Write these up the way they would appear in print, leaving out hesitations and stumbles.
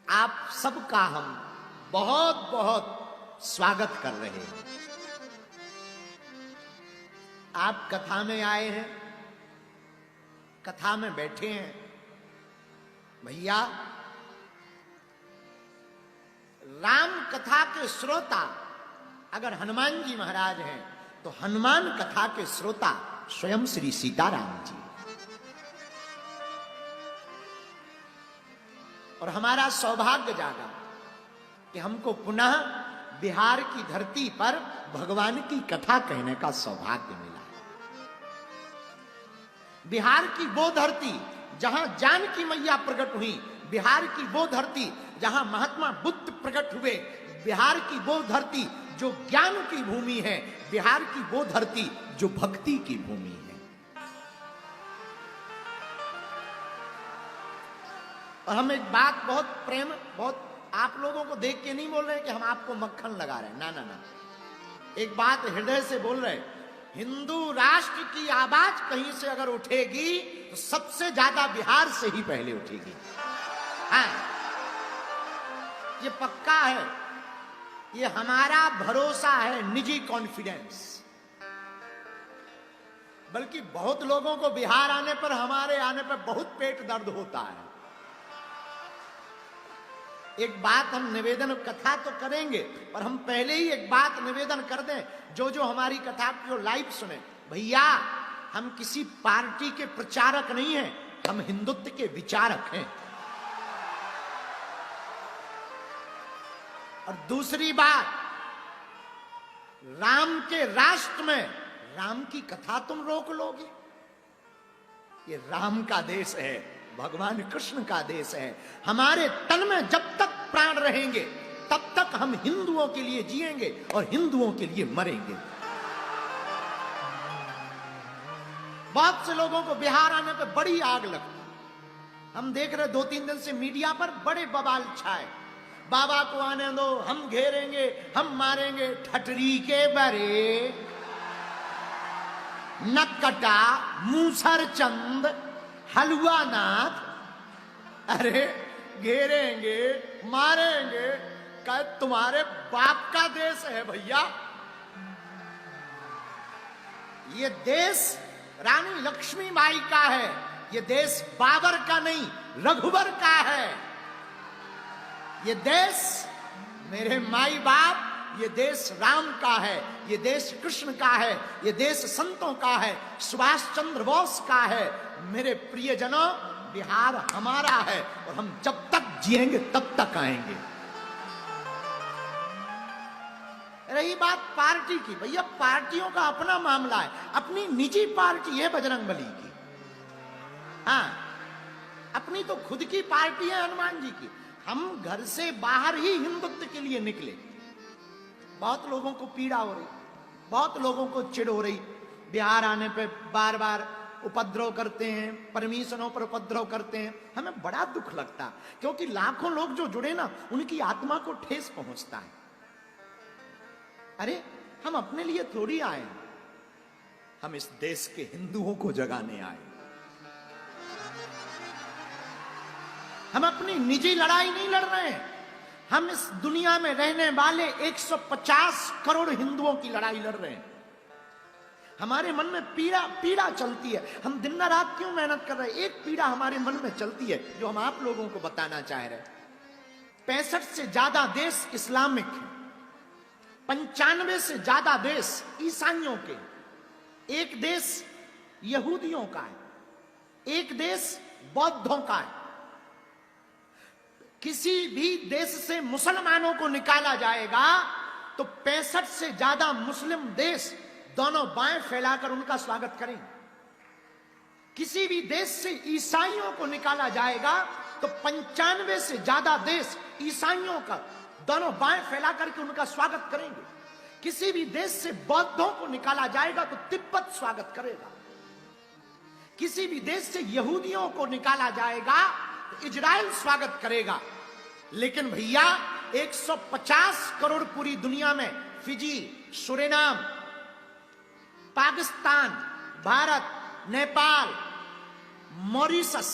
आप सबका हम बहुत बहुत स्वागत कर रहे हैं। आप कथा में आए हैं, कथा में बैठे हैं। भैया, राम कथा के श्रोता अगर हनुमान जी महाराज हैं तो हनुमान कथा के श्रोता स्वयं श्री सीताराम जी। और हमारा सौभाग्य जागा कि हमको पुनः बिहार की धरती पर भगवान की कथा कहने का सौभाग्य मिला। बिहार की वो धरती जहां जानकी मैया प्रकट हुई, बिहार की वो धरती जहां महात्मा बुद्ध प्रकट हुए, बिहार की वो धरती जो ज्ञान की भूमि है, बिहार की वो धरती जो भक्ति की भूमि है। और हम एक बात बहुत प्रेम, बहुत आप लोगों को देख के नहीं बोल रहे कि हम आपको मक्खन लगा रहे हैं, ना ना ना, एक बात हृदय से बोल रहे। हिंदू राष्ट्र की आवाज कहीं से अगर उठेगी तो सबसे ज्यादा बिहार से ही पहले उठेगी। हाँ, ये पक्का है, ये हमारा भरोसा है, निजी कॉन्फिडेंस। बल्कि बहुत लोगों को बिहार आने पर, हमारे आने पर बहुत पेट दर्द होता है। एक बात हम निवेदन, कथा तो करेंगे पर हम पहले ही एक बात निवेदन कर दें, जो हमारी कथा को लाइव सुने। भैया, हम किसी पार्टी के प्रचारक नहीं हैं, हम हिंदुत्व के विचारक हैं। और दूसरी बात, राम के राष्ट्र में राम की कथा तुम रोक लोगे? ये राम का देश है, भगवान कृष्ण का देश है। हमारे तन में जब तक प्राण रहेंगे तब तक हम हिंदुओं के लिए जिएंगे और हिंदुओं के लिए मरेंगे। बहुत से लोगों को बिहार आने पे बड़ी आग लगती। हम देख रहे 2-3 दिन से मीडिया पर बड़े बवाल छाए, बाबा को आने दो, हम घेरेंगे, हम मारेंगे। ठटरी के बरे नक्कटा मूसर चंद हलवा नाथ, अरे घेरेंगे, मारेंगे, क्या तुम्हारे बाप का देश है भैया? ये देश रानी लक्ष्मीबाई का है, ये देश बाबर का नहीं, रघुवर का है। ये देश मेरे माई बाप, ये देश राम का है, ये देश कृष्ण का है, ये देश संतों का है, सुभाष चंद्र बोस का है। मेरे प्रियजनों, बिहार हमारा है और हम जब तक जिएंगे तब तक आएंगे। रही बात पार्टी की, भैया पार्टियों का अपना मामला है, अपनी निजी पार्टी है बजरंगबली की। हाँ, अपनी तो खुद की पार्टी है हनुमान जी की। हम घर से बाहर ही हिंदुत्व के लिए निकले। बहुत लोगों को पीड़ा हो रही, बहुत लोगों को चिढ़ हो रही, बिहार आने पे बार बार उपद्रव करते हैं, परमिशनों पर उपद्रव करते हैं। हमें बड़ा दुख लगता, क्योंकि लाखों लोग जो जुड़े ना, उनकी आत्मा को ठेस पहुंचता है। अरे हम अपने लिए थोड़ी आए हैं, हम इस देश के हिंदुओं को जगाने आए। हम अपनी निजी लड़ाई नहीं लड़ रहे हैं, हम इस दुनिया में रहने वाले 150 करोड़ हिंदुओं की लड़ाई लड़ रहे हैं। हमारे मन में पीड़ा चलती है, हम दिन रात क्यों मेहनत कर रहे हैं? एक पीड़ा हमारे मन में चलती है जो हम आप लोगों को बताना चाह रहे हैं। 65 से ज्यादा देश इस्लामिक हैं, 95 से ज्यादा देश ईसाइयों के, एक देश यहूदियों का है, एक देश बौद्धों का है। किसी भी देश से मुसलमानों को निकाला जाएगा तो 65 से ज्यादा मुस्लिम देश दोनों बाएं फैलाकर उनका स्वागत करेंगे। किसी भी देश से ईसाइयों को निकाला जाएगा तो 95 से ज्यादा देश ईसाइयों का दोनों बाएं फैला करके उनका स्वागत करेंगे। किसी भी देश से बौद्धों को निकाला जाएगा तो तिब्बत स्वागत करेगा। किसी भी देश से यहूदियों को निकाला जाएगा तो इजराइल स्वागत करेगा। लेकिन भैया 150 करोड़ पूरी दुनिया में, फिजी, सुरेनाम, पाकिस्तान, भारत, नेपाल, मॉरिशस,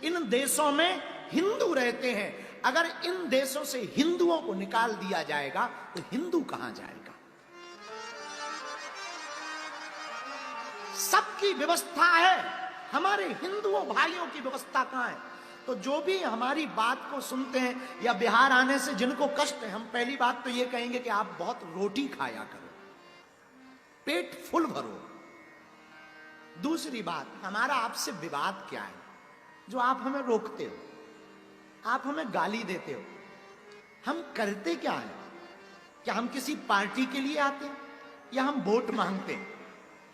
इन देशों में हिंदू रहते हैं। अगर इन देशों से हिंदुओं को निकाल दिया जाएगा तो हिंदू कहां जाएगा? सबकी व्यवस्था है, हमारे हिंदुओं भाइयों की व्यवस्था कहां है? तो जो भी हमारी बात को सुनते हैं या बिहार आने से जिनको कष्ट है, हम पहली बात तो ये कहेंगे कि आप बहुत रोटी खाया करो, पेट फुल भरो। दूसरी बात, हमारा आपसे विवाद क्या है जो आप हमें रोकते हो, आप हमें गाली देते हो? हम करते क्या है? क्या हम किसी पार्टी के लिए आते हैं या हम वोट मांगते हैं?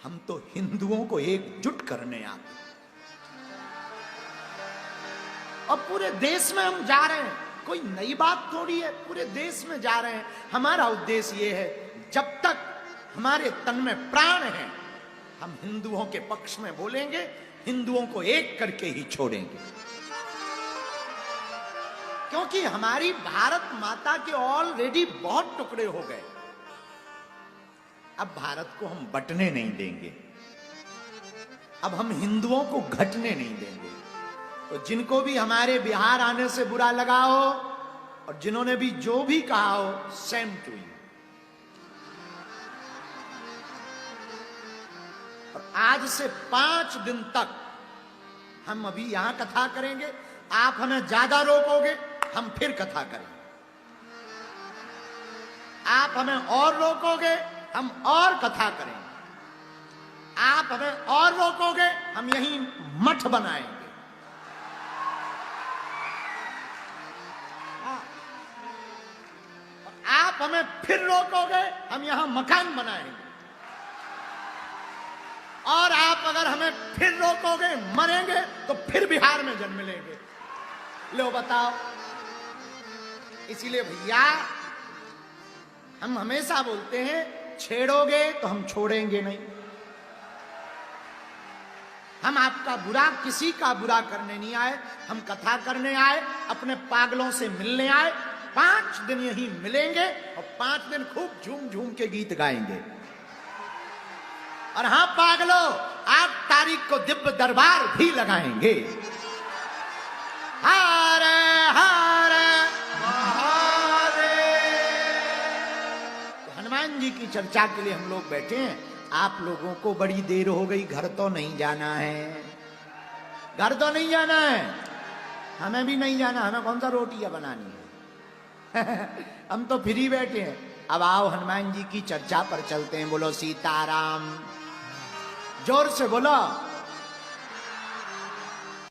हम तो हिंदुओं को एकजुट करने आते हैं। और पूरे देश में हम जा रहे हैं, कोई नई बात थोड़ी है, पूरे देश में जा रहे हैं। हमारा उद्देश्य यह है, जब तक हमारे तन में प्राण है हम हिंदुओं के पक्ष में बोलेंगे, हिंदुओं को एक करके ही छोड़ेंगे। क्योंकि हमारी भारत माता के ऑलरेडी बहुत टुकड़े हो गए, अब भारत को हम बंटने नहीं देंगे, अब हम हिंदुओं को घटने नहीं देंगे। तो जिनको भी हमारे बिहार आने से बुरा लगा हो और जिन्होंने भी जो भी कहा हो, सेम टू यू। और आज से 5 दिन तक हम अभी यहां कथा करेंगे, आप हमें ज्यादा रोकोगे हम फिर कथा करेंगे, आप हमें और रोकोगे हम और कथा करेंगे, आप हमें और रोकोगे हम यहीं मठ बनाएंगे, आप हमें फिर रोकोगे हम यहां मकान बनाएंगे, और आप अगर हमें फिर रोकोगे, मरेंगे तो फिर बिहार में जन्म लेंगे। लो बताओ। इसीलिए भैया हम हमेशा बोलते हैं, छेड़ोगे तो हम छोड़ेंगे नहीं। हम आपका बुरा, किसी का बुरा करने नहीं आए, हम कथा करने आए, अपने पागलों से मिलने आए। 5 दिन यहीं मिलेंगे और 5 दिन खूब झूम झूम के गीत गाएंगे। और हां पागलों, 8 तारीख को दिव्य दरबार भी लगाएंगे। हर हर महादेव। हनुमान जी की चर्चा के लिए हम लोग बैठे हैं। आप लोगों को बड़ी देर हो गई, घर तो नहीं जाना है, घर तो नहीं जाना है, हमें भी नहीं जाना, हमें कौन सा रोटियां बनानी है हम तो फ्री बैठे हैं। अब आओ हनुमान जी की चर्चा पर चलते हैं। बोलो सीताराम, जोर से बोलो।